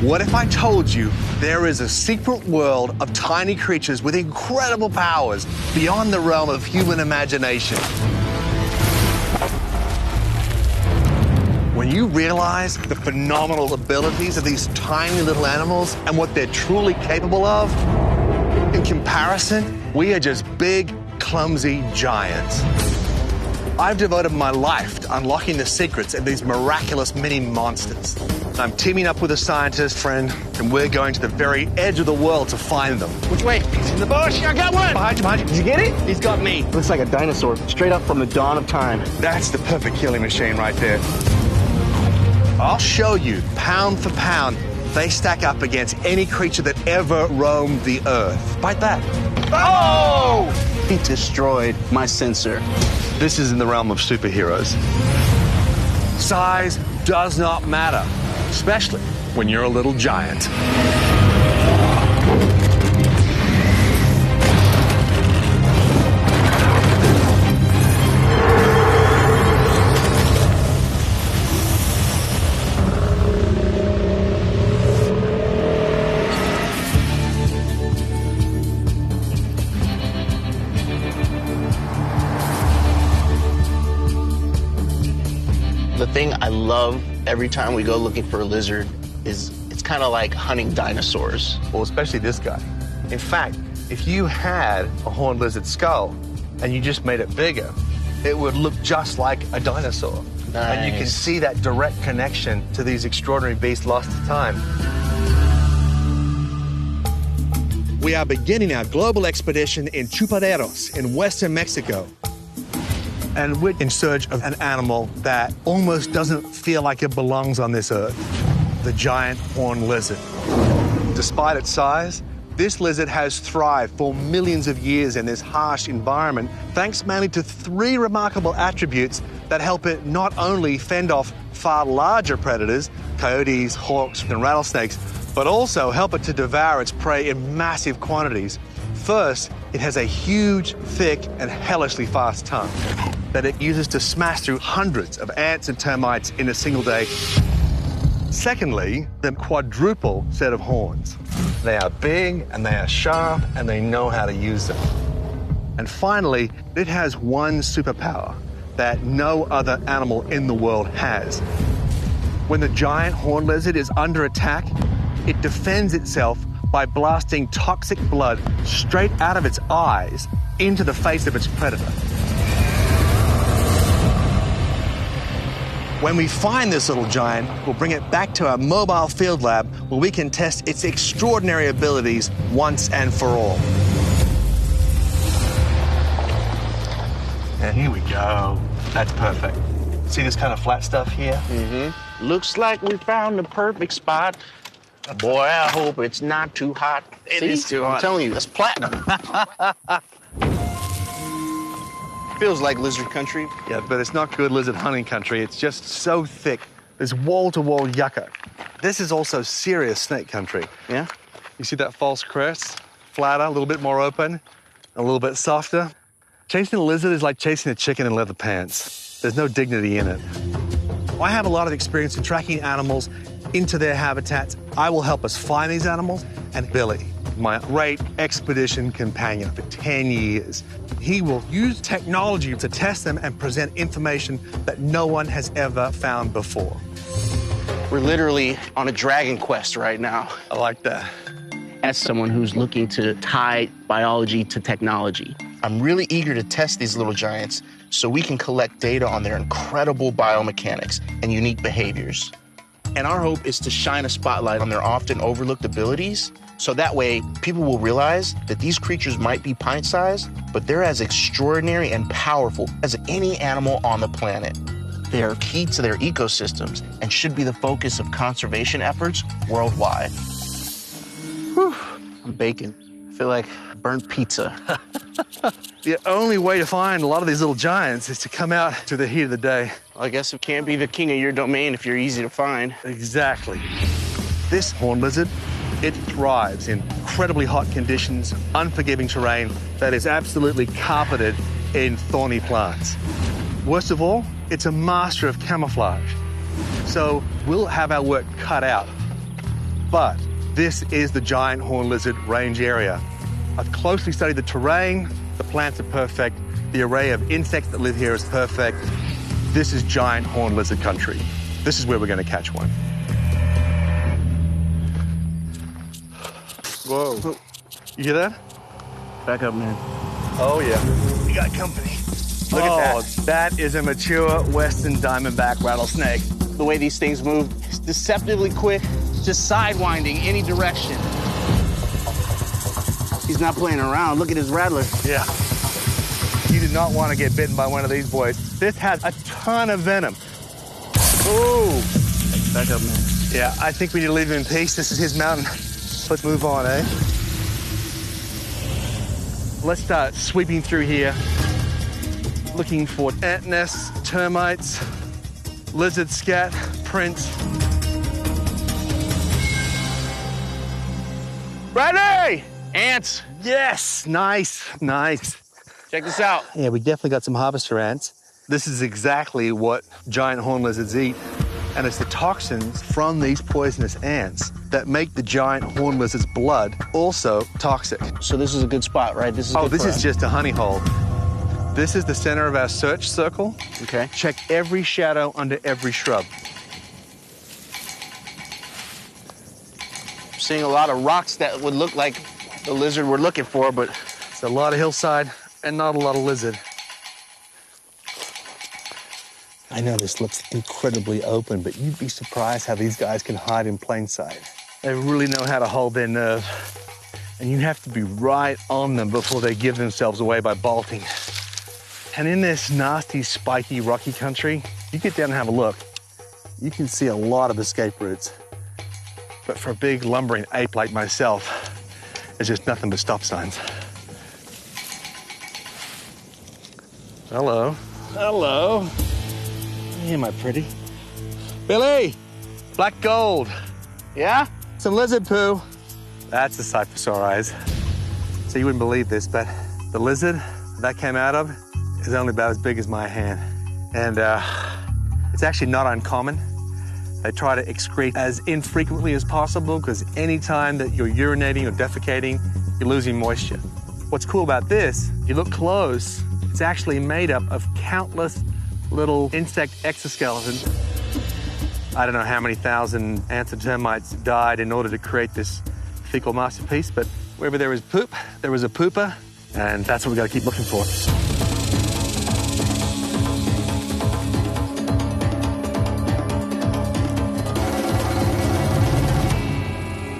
What if I told you there is a secret world of tiny creatures with incredible powers beyond the realm of human imagination? When you realize the phenomenal abilities of these tiny little animals and what they're truly capable of, in comparison, we are just big, clumsy giants. I've devoted my life to unlocking the secrets of these miraculous mini monsters. I'm teaming up with a scientist friend, and we're going to the very edge of the world to find them. Which way? He's in the bush. I got one. Behind you. Did you get it? He's got me. Looks like a dinosaur, straight up from the dawn of time. That's the perfect killing machine right there. I'll show you, pound for pound, they stack up against any creature that ever roamed the earth. Bite that. Oh! He destroyed my sensor. This is in the realm of superheroes. Size does not matter, especially when you're a little giant. The thing I love every time we go looking for a lizard is it's kind of like hunting dinosaurs. Well, especially this guy. In fact, if you had a horned lizard skull and you just made it bigger, it would look just like a dinosaur. Nice. And you can see that direct connection to these extraordinary beasts lost to time. We are beginning our global expedition in Chupaderos in western Mexico. And we're in search of an animal that almost doesn't feel like it belongs on this earth, the giant horned lizard. Despite its size, this lizard has thrived for millions of years in this harsh environment, thanks mainly to three remarkable attributes that help it not only fend off far larger predators, coyotes, hawks, and rattlesnakes, but also help it to devour its prey in massive quantities. First, it has a huge, thick, and hellishly fast tongue that it uses to smash through hundreds of ants and termites in a single day. Secondly, the quadruple set of horns. They are big, and they are sharp, and they know how to use them. And finally, it has one superpower that no other animal in the world has. When the giant horned lizard is under attack, it defends itself by blasting toxic blood straight out of its eyes into the face of its predator. When we find this little giant, we'll bring it back to our mobile field lab where we can test its extraordinary abilities once and for all. And here we go. That's perfect. See this kind of flat stuff here? Mm-hmm. Looks like we found the perfect spot. Boy, I hope it's not too hot. It is too hot. I'm telling you, that's platinum. Feels like lizard country. Yeah, but it's not good lizard hunting country. It's just so thick. There's wall-to-wall yucca. This is also serious snake country. Yeah? You see that false crest? Flatter, a little bit more open, a little bit softer. Chasing a lizard is like chasing a chicken in leather pants. There's no dignity in it. I have a lot of experience in tracking animals into their habitats. I will help us find these animals, and Billy, my great expedition companion for 10 years, he will use technology to test them and present information that no one has ever found before. We're literally on a dragon quest right now. I like that. As someone who's looking to tie biology to technology, I'm really eager to test these little giants so we can collect data on their incredible biomechanics and unique behaviors. And our hope is to shine a spotlight on their often overlooked abilities, so that way people will realize that these creatures might be pint-sized, but they're as extraordinary and powerful as any animal on the planet. They are key to their ecosystems and should be the focus of conservation efforts worldwide. Whew, I'm baking. I feel like burnt pizza. The only way to find a lot of these little giants is to come out to the heat of the day. Well, I guess it can't be the king of your domain if you're easy to find. Exactly. This horned lizard, it thrives in incredibly hot conditions, unforgiving terrain that is absolutely carpeted in thorny plants. Worst of all, it's a master of camouflage. So we'll have our work cut out. but this is the giant horned lizard range area. I've closely studied the terrain. The plants are perfect. The array of insects that live here is perfect. This is giant horned lizard country. This is where we're going to catch one. Whoa. You hear that? Back up, man. Oh, yeah. We got company. Look at that. That is a mature western diamondback rattlesnake. The way these things move is deceptively quick, just sidewinding any direction. He's not playing around. Look at his rattler. Yeah. You do not want to get bitten by one of these boys. This has a ton of venom. Ooh. Back up, man. Yeah, I think we need to leave him in peace. This is his mountain. Let's move on, eh? Let's start sweeping through here, looking for ant nests, termites, lizard scat, prints. Ready! Ants. Yes, nice, nice. Check this out. Yeah, we definitely got some harvester ants. This is exactly what giant horned lizards eat. And it's the toxins from these poisonous ants that make the giant horned lizard's blood also toxic. So this is a good spot, right? This is Just a honey hole. This is the center of our search circle. Okay. Check every shadow under every shrub. I'm seeing a lot of rocks that would look like the lizard we're looking for, but It's a lot of hillside and not a lot of lizard. I know this looks incredibly open, but you'd be surprised how these guys can hide in plain sight. They really know how to hold their nerve. And you have to be right on them before they give themselves away by bolting. And in this nasty, spiky, rocky country, you get down and have a look. You can see a lot of escape routes. But for a big lumbering ape like myself, there's just nothing but stop signs. Hello. Hello. Hey, my pretty. Billy! Black gold. yeah? Some lizard poo. That's the Cyphosaurides. So you wouldn't believe this, but the lizard that came out of is only about as big as my hand. And it's actually not uncommon. They try to excrete as infrequently as possible because anytime that you're urinating or defecating, you're losing moisture. What's cool about this, if you look close, it's actually made up of countless little insect exoskeletons. I don't know how many thousand ants and termites died in order to create this fecal masterpiece, but wherever there is poop, there is a pooper, and that's what we gotta keep looking for.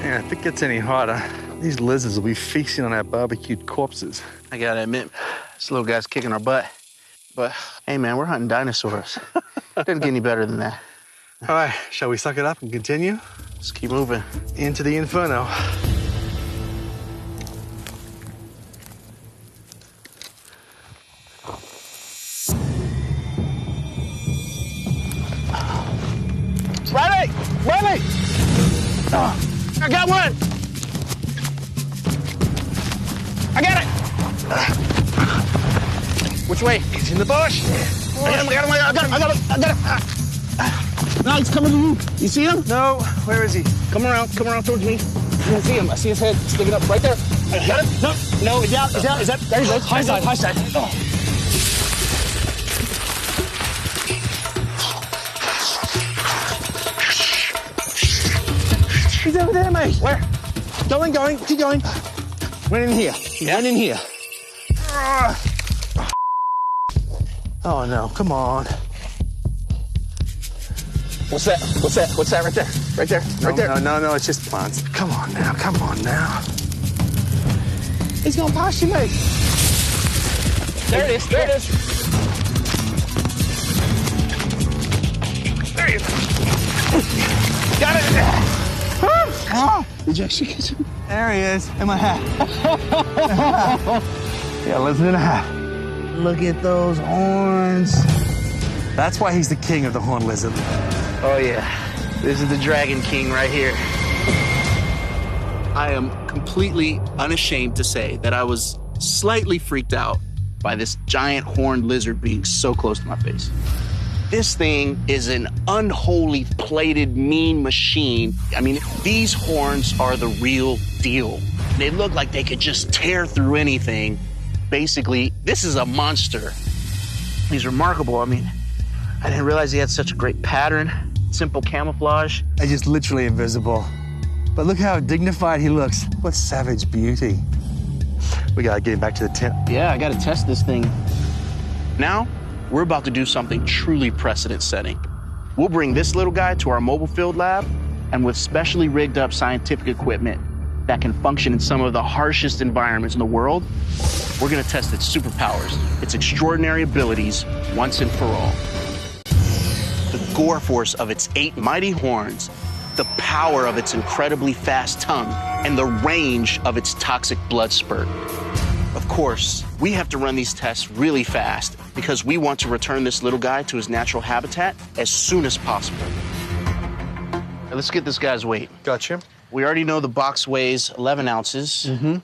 And if it gets any hotter, these lizards will be feasting on our barbecued corpses. I gotta admit, this little guy's kicking our butt. But, hey, man, we're hunting dinosaurs. Doesn't get any better than that. All right, shall we suck it up and continue? Let's keep moving. Into the inferno. Ready! Ready! Oh, I got one! I got it! Which way? He's in the bush. I got him. No, he's coming to you. You see him? No, where is he? Come around towards me. I can see him. I see his head sticking up right there. Got him? No, he's out. Is that? There he goes. High side. Oh. He's over there, mate. Where? Going. Keep going. Went in here. He went in here. Oh, no. Come on. What's that? What's that right there? Right there. No. It's just plants. Come on now. He's going past you, mate. There it is. There he is. Got it. Did you actually catch him? There he is, in my hat. Yeah, lizard in a hat. Look at those horns. That's why he's the king of the horned lizard. Oh, yeah. This is the Dragon King right here. I am completely unashamed to say that I was slightly freaked out by this giant horned lizard being so close to my face. This thing is an unholy, plated, mean machine. I mean, these horns are the real deal. They look like they could just tear through anything. Basically, this is a monster. He's remarkable. I mean, I didn't realize he had such a great pattern, simple camouflage. And just literally invisible. But look how dignified he looks. What savage beauty. We gotta get him back to the tent. Yeah, I gotta test this thing. Now, we're about to do something truly precedent-setting. We'll bring this little guy to our mobile field lab, and with specially rigged up scientific equipment that can function in some of the harshest environments in the world, we're gonna test its superpowers, its extraordinary abilities, once and for all. The gore force of its 8 mighty horns, the power of its incredibly fast tongue, and the range of its toxic blood spurt. Of course, we have to run these tests really fast because we want to return this little guy to his natural habitat as soon as possible. Now, let's get this guy's weight. Gotcha. We already know the box weighs 11 ounces. Mm-hmm.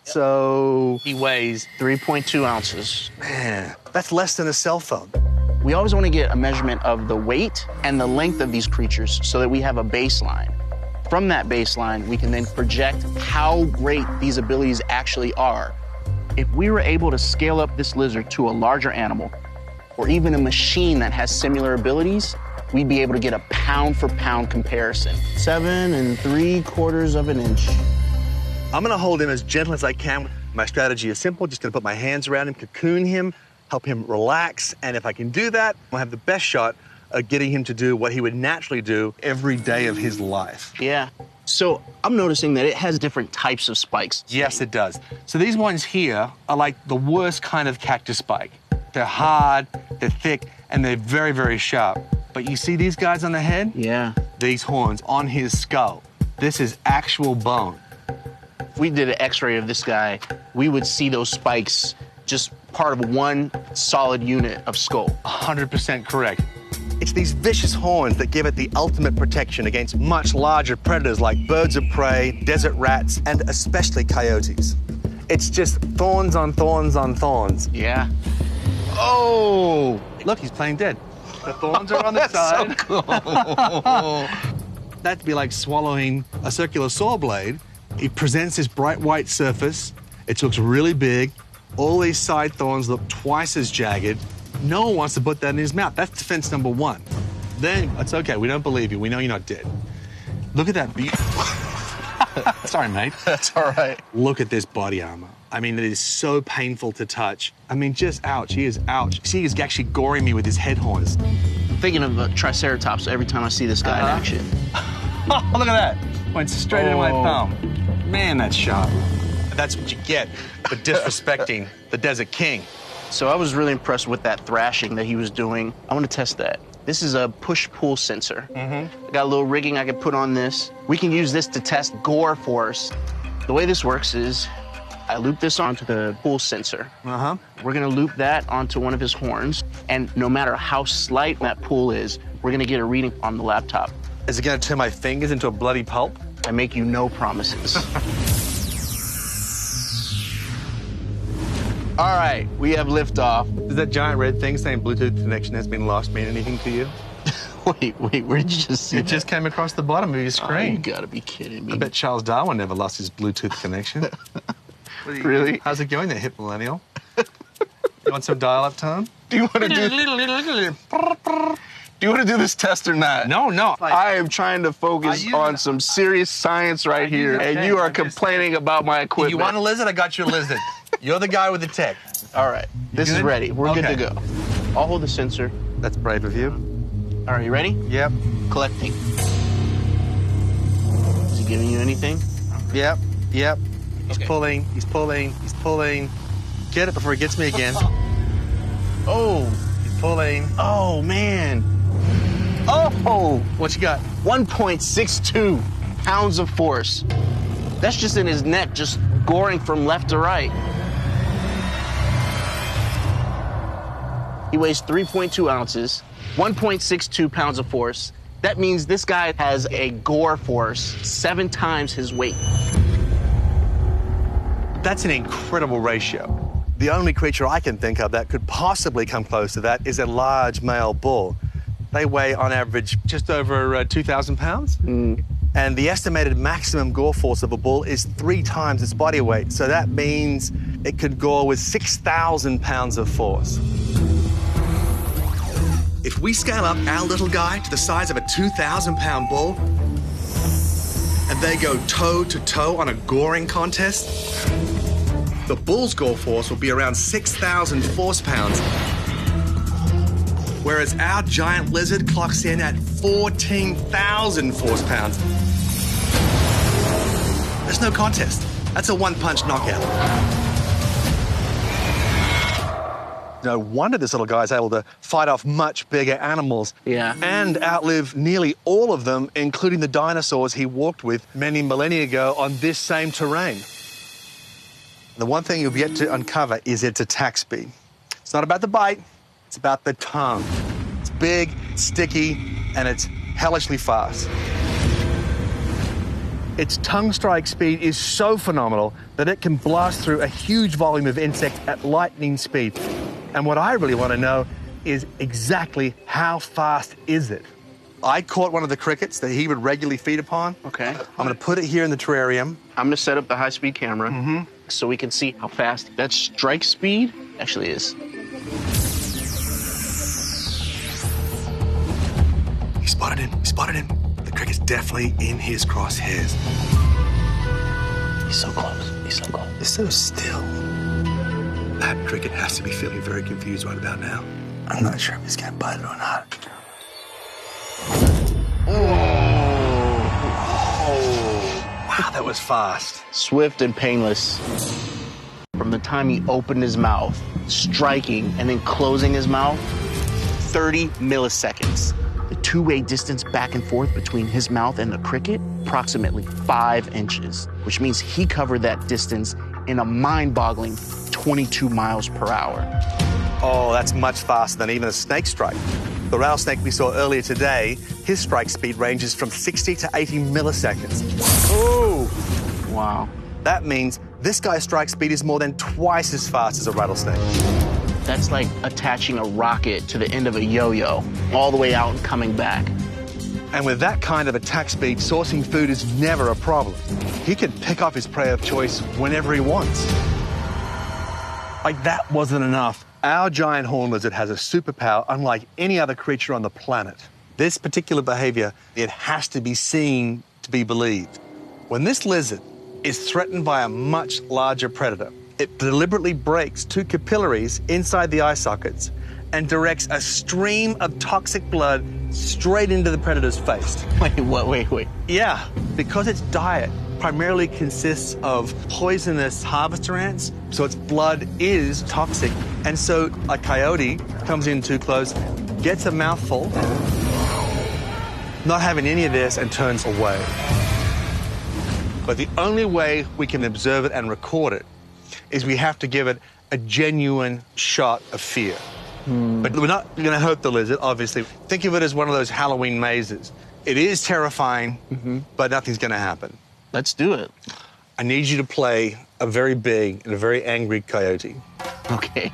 So He weighs 3.2 ounces. man, that's less than a cell phone. We always want to get a measurement of the weight and the length of these creatures so that we have a baseline. From that baseline, we can then project how great these abilities actually are. If we were able to scale up this lizard to a larger animal, or even a machine that has similar abilities, we'd be able to get a pound-for-pound comparison. 7 3/4 inches. I'm gonna hold him as gentle as I can. My strategy is simple, just gonna put my hands around him, cocoon him, help him relax, and if I can do that, I'll have the best shot of getting him to do what he would naturally do every day of his life. Yeah. So I'm noticing that it has different types of spikes. Yes, it does. So these ones here are like the worst kind of cactus spike. They're hard, they're thick, and they're very, very sharp. But you see these guys on the head? Yeah. These horns on his skull. This is actual bone. If we did an x-ray of this guy, we would see those spikes just part of one solid unit of skull. 100% correct. It's these vicious horns that give it the ultimate protection against much larger predators like birds of prey, desert rats, and especially coyotes. It's just thorns on thorns on thorns. Yeah. Oh! Look, he's playing dead. The thorns are on the side. So cool. That'd be like swallowing a circular saw blade. It presents this bright white surface. It looks really big. All these side thorns look twice as jagged. No one wants to put that in his mouth. That's defense number 1. Then, it's okay, we don't believe you. We know you're not dead. Look at that Sorry, mate. That's all right. Look at this body armor. I mean, it is so painful to touch. I mean, just ouch. He is ouch. See, he's actually goring me with his head horns. I'm thinking of a Triceratops every time I see this guy in action. Oh, look at that. Went straight into my palm. Man, that's sharp. That's what you get for disrespecting the Desert King. So I was really impressed with that thrashing that he was doing. I want to test that. This is a push-pull sensor. I got a little rigging I can put on this. We can use this to test gore force. The way this works is I loop this onto the pull sensor. We're gonna loop that onto one of his horns, and no matter how slight that pull is, we're gonna get a reading on the laptop. Is it gonna turn my fingers into a bloody pulp? I make you no promises. All right, we have liftoff. Does that giant red thing saying Bluetooth connection has been lost mean anything to you? Wait, where did you just see It just came across the bottom of your Oh, you screen. gotta be kidding me. I bet Charles Darwin never lost his Bluetooth connection. Really? How's it going there, hip millennial? You want some dial-up tone? Do you want to do? Do you want to do this test or not? No. I am trying to focus on some serious science right here, and you are complaining about my equipment. You want a lizard? I got you a lizard. You're the guy with the tech. All right, this is ready. We're good to go. I'll hold the sensor. That's brave of you. All right, you ready? Yep. Collecting. Is he giving you anything? Yep. He's pulling. Get it before he gets me again. Oh. He's pulling. Oh, man. Oh. What you got? 1.62 pounds of force. That's just in his neck, just goring from left to right. He weighs 3.2 ounces, 1.62 pounds of force. That means this guy has a gore force 7 times his weight. That's an incredible ratio. The only creature I can think of that could possibly come close to that is a large male bull. They weigh, on average, just over 2,000 pounds. And the estimated maximum gore force of a bull is 3 times its body weight. So that means it could gore with 6,000 pounds of force. If we scale up our little guy to the size of a 2,000-pound bull, and they go toe-to-toe on a goring contest, the bull's gore force will be around 6,000 force pounds, whereas our giant lizard clocks in at 14,000 force pounds. There's no contest. That's a one-punch knockout. No wonder this little guy's able to fight off much bigger animals. Yeah. And outlive nearly all of them, including the dinosaurs he walked with many millennia ago on this same terrain. The one thing you've yet to uncover is its attack speed. It's not about the bite, it's about the tongue. It's big, sticky, and it's hellishly fast. Its tongue strike speed is so phenomenal that it can blast through a huge volume of insects at lightning speed. And what I really want to know is exactly how fast is it? I caught one of the crickets that he would regularly feed upon. Okay. I'm going to put it here in the terrarium. I'm going to set up the high-speed camera so we can see how fast that strike speed actually is. He spotted him. He spotted him. The cricket's definitely in his crosshairs. He's so close. He's so close. It's so still. That cricket has to be feeling very confused right about now. I'm not sure if he's going to bite it or not. Wow, that was fast. Swift and painless. From the time he opened his mouth, striking, and then closing his mouth, 30 milliseconds. The two-way distance back and forth between his mouth and the cricket, approximately 5 inches, which means he covered that distance in a mind-boggling 22 miles per hour. Oh, that's much faster than even a snake strike. The rattlesnake we saw earlier today, his strike speed ranges from 60 to 80 milliseconds. Oh! Wow. That means this guy's strike speed is more than twice as fast as a rattlesnake. That's like attaching a rocket to the end of a yo-yo, all the way out and coming back. And with that kind of attack speed, sourcing food is never a problem. He can pick off his prey of choice whenever he wants. Like that wasn't enough. Our giant horned lizard has a superpower unlike any other creature on the planet. This particular behavior, it has to be seen to be believed. When this lizard is threatened by a much larger predator, it deliberately breaks 2 capillaries inside the eye sockets and directs a stream of toxic blood straight into the predator's face. Wait, what? Wait. Yeah, because its diet primarily consists of poisonous harvester ants, so its blood is toxic. And so a coyote comes in too close, gets a mouthful, not having any of this, and turns away. But the only way we can observe it and record it is we have to give it a genuine shot of fear. But we're not going to hurt the lizard, obviously. Think of it as one of those Halloween mazes. It is terrifying, but nothing's going to happen. Let's do it. I need you to play a very big and a very angry coyote. Okay.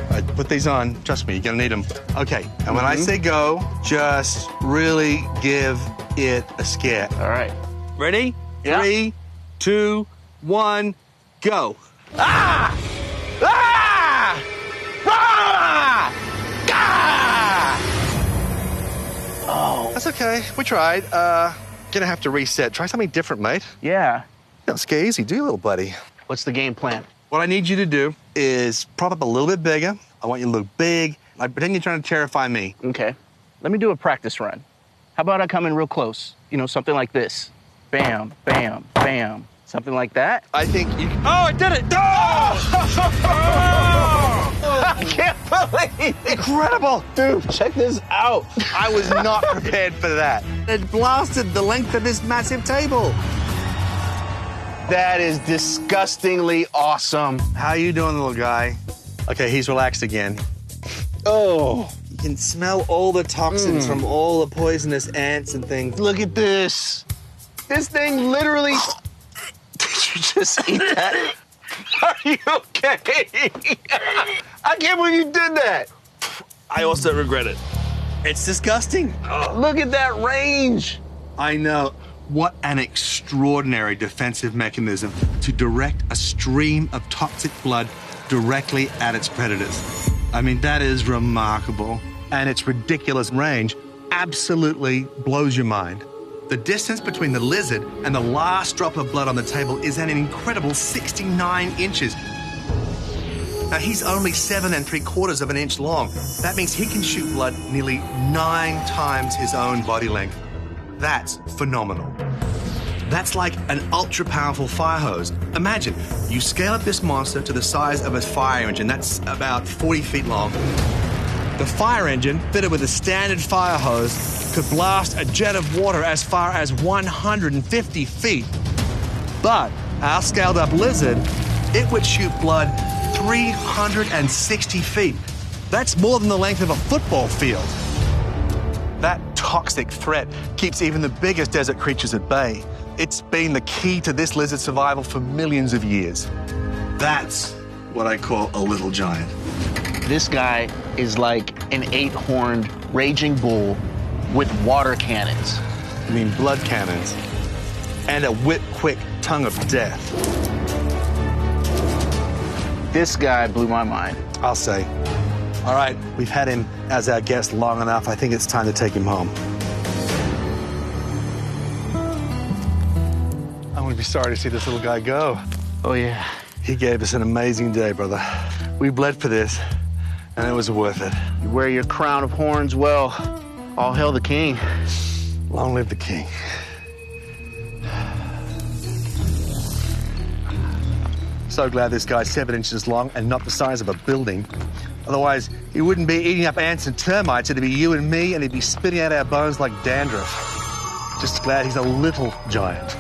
All right, put these on. Trust me, you're going to need them. Okay, and when I say go, just really give it a scare. All right. Ready? Yeah. 3, 2, 1, go. Ah! Ah! Ah! Ah! Oh. That's okay. We tried. Gonna have to reset. Try something different, mate. Yeah. Don't scare easy, do you, little buddy? What's the game plan? What I need you to do is prop up a little bit bigger. I want you to look big. Like pretend you're trying to terrify me. Okay. Let me do a practice run. How about I come in real close? You know, something like this. Bam, bam, bam. Something like that. I think you... Oh, I did it! Oh! I can't believe it. Incredible! Dude, check this out. I was not prepared for that. It blasted the length of this massive table. That is disgustingly awesome. How you doing, little guy? Okay, he's relaxed again. Oh. You can smell all the toxins from all the poisonous ants and things. Look at this. This thing literally... Did you just eat that? Are you okay? I can't believe you did that. I also regret it. It's disgusting. Oh, look at that range. I know. What an extraordinary defensive mechanism to direct a stream of toxic blood directly at its predators. I mean, that is remarkable. And its ridiculous range absolutely blows your mind. The distance between the lizard and the last drop of blood on the table is an incredible 69 inches. Now, he's only 7 3/4 of an inch long. That means he can shoot blood nearly 9 times his own body length. That's phenomenal. That's like an ultra-powerful fire hose. Imagine, you scale up this monster to the size of a fire engine. That's about 40 feet long. The fire engine, fitted with a standard fire hose, could blast a jet of water as far as 150 feet. But our scaled-up lizard, it would shoot blood 360 feet. That's more than the length of a football field. That toxic threat keeps even the biggest desert creatures at bay. It's been the key to this lizard's survival for millions of years. That's what I call a little giant. This guy is like an 8-horned raging bull with water cannons. I mean, blood cannons. And a whip-quick tongue of death. This guy blew my mind. I'll say. All right, we've had him as our guest long enough. I think it's time to take him home. I'm gonna be sorry to see this little guy go. Oh, yeah. He gave us an amazing day, brother. We bled for this, and it was worth it. You wear your crown of horns well. All hail the king. Long live the king. So glad this guy's 7 inches long and not the size of a building. Otherwise, he wouldn't be eating up ants and termites. It'd be you and me, and he'd be spitting out our bones like dandruff. Just glad he's a little giant.